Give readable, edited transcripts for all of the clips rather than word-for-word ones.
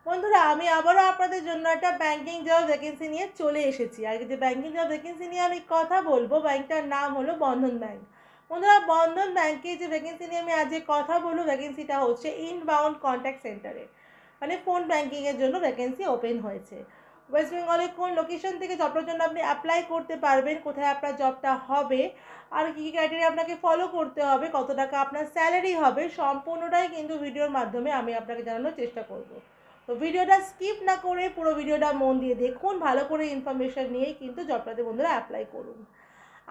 বন্ধুরা আমি আবারও আপনাদের জন্য একটা ব্যাংকিং জব ভ্যাকেন্সি নিয়ে চলে এসেছি। আর যে ব্যাংকিং জব ভ্যাকেন্সি নিয়ে আমি কথা বলবো, ব্যাংকটার নাম হলো বন্ধন ব্যাংক। বন্ধুরা বন্ধন ব্যাংকে যে ভ্যাকেন্সি নিয়ে আমি আজকে কথা বলবো, ভ্যাকেন্সিটা হচ্ছে ইনবাউন্ড কন্ট্যাক্ট সেন্টারে, মানে ফোন ব্যাংকিংয়ের জন্য ভ্যাকেন্সি ওপেন হয়েছে। ওয়েস্ট বেঙ্গলে কোন লোকেশন থেকে জবটার জন্য আপনি অ্যাপ্লাই করতে পারবেন, কোথায় আপনার জবটা হবে, আর কী কী ক্রাইটেরিয়া আপনাকে ফলো করতে হবে, কত টাকা আপনার স্যালারি হবে, সম্পূর্ণটাই কিন্তু ভিডিওর মাধ্যমে আমি আপনাকে জানানোর চেষ্টা করব। তো ভিডিওটা স্কিপ না করে পুরো ভিডিওটা মন দিয়ে দেখুন, ভালো করে ইনফরমেশন নিয়েই কিন্তু জবটাতে বন্ধুরা অ্যাপ্লাই করুন।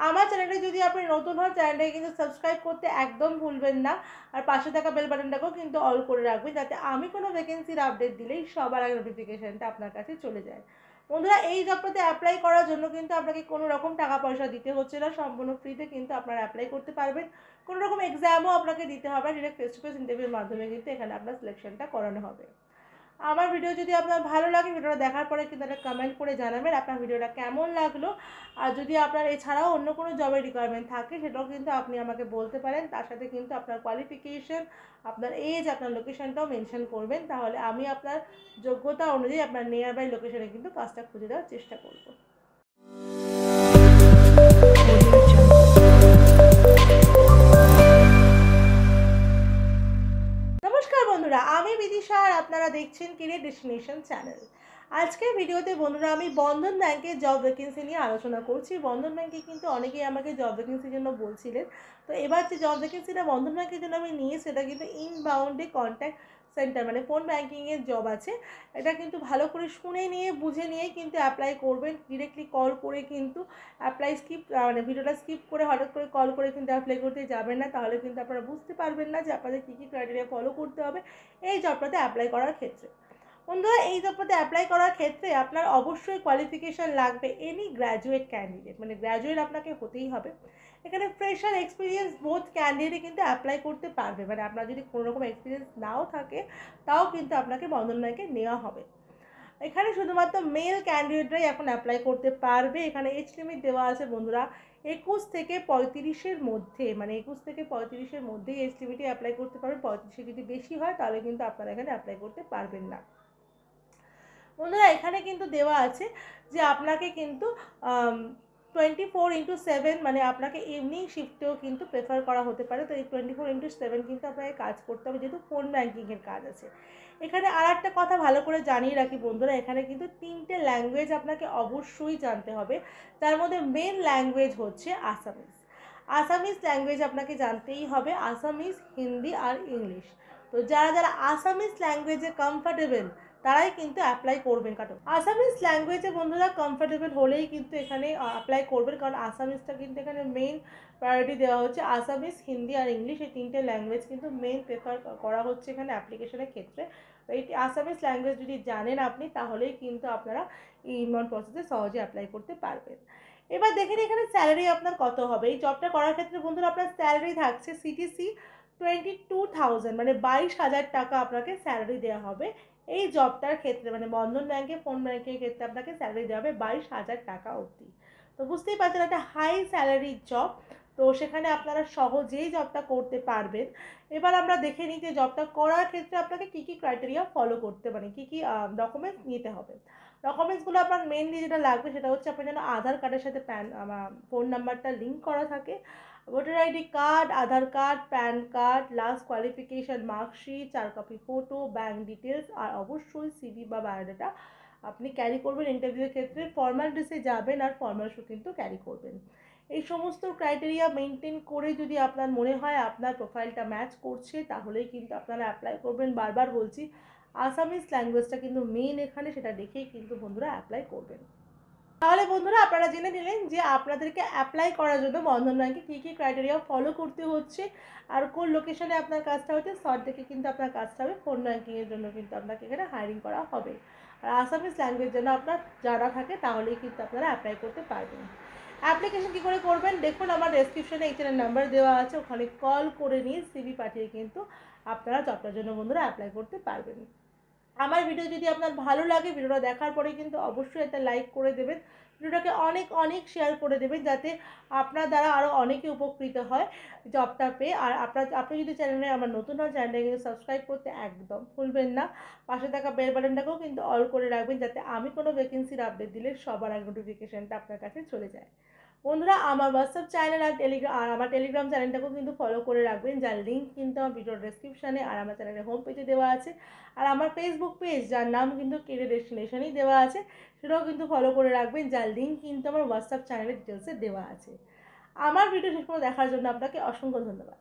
আমার চ্যানেলটা যদি আপনি নতুন হন, চ্যানেলটাকে কিন্তু সাবস্ক্রাইব করতে একদম ভুলবেন না, আর পাশে থাকা বেল বাটনটাকেও কিন্তু অল করে রাখবেন, যাতে আমি কোনো ভ্যাকেন্সির আপডেট দিলেই সবার আগে নোটিফিকেশানটা আপনার কাছে চলে যায়। বন্ধুরা এই জবটাতে অ্যাপ্লাই করার জন্য কিন্তু আপনাকে কোনো রকম টাকা পয়সা দিতে হচ্ছে না, সম্পূর্ণ ফ্রিতে কিন্তু আপনারা অ্যাপ্লাই করতে পারবেন। কোনো রকম এক্সামও আপনাকে দিতে হবে, ডিরেক্ট ফেস টু ফেস ইন্টারভিউর মাধ্যমে কিন্তু এখানে আপনার সিলেকশনটা করানো হবে। আমার ভিডিও যদি আপনার ভালো লাগে, ভিডিওটা দেখার পরে কিন্তু একটা কমেন্ট করে জানাবেন আপনার ভিডিওটা কেমন লাগলো। আর যদি আপনার এছাড়াও অন্য কোনো জবের রিকোয়ারমেন্ট থাকে, সেটাও কিন্তু আপনি আমাকে বলতে পারেন। তার সাথে কিন্তু আপনার কোয়ালিফিকেশন, আপনার এজ, আপনার লোকেশনটাও মেনশন করবেন, তাহলে আমি আপনার যোগ্যতা অনুযায়ী আপনার নিয়ার বাই লোকেশনে কিন্তু কাজটা খুঁজে দেওয়ার চেষ্টা করব। নমস্কার বন্ধুরা, আমি বিদিশা আর আপনারা দেখছেন কেরিয়ার ডেস্টিনেশন চ্যানেল। আজকের ভিডিওতে বন্ধুরা আমি বন্ধন ব্যাংকের জব ভ্যাকেন্সি নিয়ে আলোচনা করছি। বন্ধন ব্যাংকে কিন্তু অনেকেই আমাকে জব ভ্যাকেন্সির জন্য বলছিলেন। তো এবার যে জব ভ্যাকেন্সিটা বন্ধন ব্যাংকের জন্য আমি নিয়ে, সেটা কিন্তু ইনবাউন্ডে কন্ট্যাক্ট সেন্টার, মানে ফোন ব্যাংকিংয়ের জব আছে। এটা কিন্তু ভালো করে শুনে নিয়ে বুঝে নিয়ে কিন্তু অ্যাপ্লাই করবেন। ডিরেক্টলি কল করে কিন্তু অ্যাপ্লাই মানে ভিডিওটা স্কিপ করে হঠাৎ করে কল করে কিন্তু অ্যাপ্লাই করতে যাবেন না, তাহলে কিন্তু আপনারা বুঝতে পারবেন না যে আপনাদের কী কী ক্রাইটেরিয়া ফলো করতে হবে এই জবটাতে অ্যাপ্লাই করার ক্ষেত্রে। বন্ধুরা এই জবটাতে অ্যাপ্লাই করার ক্ষেত্রে আপনার অবশ্যই কোয়ালিফিকেশান লাগবে এনি গ্র্যাজুয়েট ক্যান্ডিডেট, মানে গ্র্যাজুয়েট আপনাকে হতেই হবে। এখানে ফ্রেশার এক্সপিরিয়েন্স বোথ ক্যান্ডিডেটই কিন্তু অ্যাপ্লাই করতে পারবে, মানে আপনার যদি কোনো রকম এক্সপিরিয়েন্স নাও থাকে তাও কিন্তু আপনাকে বন্ধন ব্যাংকে নেওয়া হবে। এখানে শুধুমাত্র মেল ক্যান্ডিডেটরাই এখন অ্যাপ্লাই করতে পারবে। এখানে এজ লিমিট দেওয়া আছে বন্ধুরা 21 থেকে 35-এর মধ্যে, মানে 21 থেকে 35-এর মধ্যেই এজ লিমিটে অ্যাপ্লাই করতে পারবেন। 35 যদি বেশি হয় তাহলে কিন্তু আপনারা এখানে অ্যাপ্লাই করতে পারবেন না। বন্ধুরা এখানে কিন্তু দেওয়া আছে যে আপনাকে কিন্তু 24/7, মানে আপনাকে ইভিনিং শিফটেও কিন্তু প্রেফার করা হতে পারে। তো এই 24/7 কিন্তু আপনাকে কাজ করতে হবে, যেহেতু ফোন ব্যাংকিংয়ের কাজ আছে। এখানে আর একটা কথা ভালো করে জানিয়ে রাখি বন্ধুরা, এখানে কিন্তু 3টে ল্যাঙ্গুয়েজ আপনাকে অবশ্যই জানতে হবে। তার মধ্যে মেন ল্যাঙ্গুয়েজ হচ্ছে আসামিজ। আসামিজ ল্যাঙ্গুয়েজ আপনাকে জানতেই হবে, আসামিজ, হিন্দি আর ইংলিশ। তো যারা যারা আসামিজ ল্যাঙ্গুয়েজে কমফর্টেবল তারাই কিন্তু অ্যাপ্লাই করবেন। কারণ আসামিজ ল্যাঙ্গুয়েজে বন্ধুরা কমফর্টেবল হলেই কিন্তু এখানে অ্যাপ্লাই করবেন, কারণ আসামিজটা কিন্তু এখানে মেইন প্রায়োরিটি দেওয়া হচ্ছে। আসামিজ, হিন্দি আর ইংলিশ, এই 3টে ল্যাঙ্গুয়েজ কিন্তু মেইন প্রেফার করা হচ্ছে এখানে অ্যাপ্লিকেশনের ক্ষেত্রে। তো এই আসামিজ ল্যাঙ্গুয়েজ যদি জানেন আপনি, তাহলেই কিন্তু আপনারা ইনবাউন্ড প্রসেসে সহজে অ্যাপ্লাই করতে পারবেন। এবার দেখেন এখানে স্যালারি আপনার কত হবে। এই জবটা করার ক্ষেত্রে বন্ধুরা আপনার স্যালারি থাকছে CTC 22,000, মানে 22,000 টাকা আপনাকে স্যালারি দেওয়া হবে এই জবটার ক্ষেত্রে। মানে বন্ধন ব্যাংকে ফোন ব্যাংকের ক্ষেত্রে আপনাকে স্যালারি দেওয়া হবে 22,000 টাকা অবধি। তো বুঝতেই পারছেন একটা হাই স্যালারির জব। তো সেখানে আপনারা সহজেই জবটা করতে পারবেন। এবার আমরা দেখে নিই যে জবটা করার ক্ষেত্রে আপনাকে কী কী ক্রাইটেরিয়া ফলো করতে, মানে কী কী ডকুমেন্টস নিতে হবে। ডকুমেন্টসগুলো আপনার মেনলি যেটা লাগবে সেটা হচ্ছে আপনার যেন আধার কার্ডের সাথে ফোন নাম্বারটা লিঙ্ক করা থাকে, voter ID card, Aadhaar card, PAN card, last qualification marksheet, 4 copy photo, bank details, আর অবশ্যই CV বা বায়োডাটা আপনি ক্যারি করবেন। ইন্টারভিউয়ের ক্ষেত্রে ফর্মাল ড্রেসে যাবেন আর ফর্মাল শ্যু কিন্তু ক্যারি করবেন। এই সমস্ত ক্রাইটেরিয়া মেনটেন করে যদি আপনার মনে হয় আপনার প্রোফাইলটা ম্যাচ করছে, তাহলেই কিন্তু আপনারা অ্যাপ্লাই করবেন। বারবার বলছি আসামিজ ল্যাঙ্গুয়েজটা কিন্তু মেইন এখানে, সেটা দেখেই কিন্তু বন্ধুরা অ্যাপ্লাই করবেন। তাহলে বন্ধুরা আপনারা জেনে নিলেন যে আপনাদেরকে অ্যাপ্লাই করার জন্য বন্ধন ব্যাংকে কী কী ক্রাইটেরিয়া ফলো করতে হচ্ছে, আর কোন লোকেশনে আপনার কাজটা হচ্ছে। শর্ট দেখে কিন্তু আপনার কাজটা হবে। ফোন ব্যাংকিংয়ের জন্য কিন্তু আপনাকে এখানে হায়ারিং করা হবে। আর আসামিজ ল্যাঙ্গুয়েজ যেন আপনার জানা থাকে, তাহলেই কিন্তু আপনারা অ্যাপ্লাই করতে পারবেন। অ্যাপ্লিকেশন কী করে করবেন দেখুন, আমার ডেসক্রিপশনে এইখানে নাম্বার দেওয়া আছে, ওখানে কল করে নিয়ে CV পাঠিয়ে কিন্তু আপনারা জবটার জন্য বন্ধুরা অ্যাপ্লাই করতে পারবেন। আমার ভিডিও যদি আপনার ভালো লাগে, ভিডিওটা দেখার পরে কিন্তু অবশ্যই একটা লাইক করে দেবেন। ভিডিওটাকে অনেক অনেক শেয়ার করে দেবেন, যাতে আপনার দ্বারা আরও অনেকে উপকৃত হয় জবটা পেয়ে। আর আপনি যদি চ্যানেলে আমার নতুন হন, চ্যানেলটা কিন্তু সাবস্ক্রাইব করতে একদম ভুলবেন না। পাশে থাকা বেল বাটনটাকেও কিন্তু অল করে রাখবেন, যাতে আমি কোনো ভ্যাকেন্সির আপডেট দিলে সবার আগে নোটিফিকেশানটা আপনার কাছে চলে যায়। বন্ধুরা, আমার হোয়াটসঅ্যাপ চ্যানেল আর আমার টেলিগ্রাম চ্যানেলটাকেও কিন্তু ফলো করে রাখবেন, যার লিঙ্ক কিন্তু আমার ভিডিওর ডেসক্রিপশানে আর আমার চ্যানেলের হোম পেজে দেওয়া আছে। আর আমার ফেসবুক পেজ, যার নাম কিন্তু কেরিয়ার ডেস্টিনেশনই দেওয়া আছে, সেটাও কিন্তু ফলো করে রাখবেন, যার লিঙ্ক কিন্তু আমার হোয়াটসঅ্যাপ চ্যানেলের ডিটেলসে দেওয়া আছে। আমার ভিডিও শেষ পর্যন্ত দেখার জন্য আপনাকে অসংখ্য ধন্যবাদ।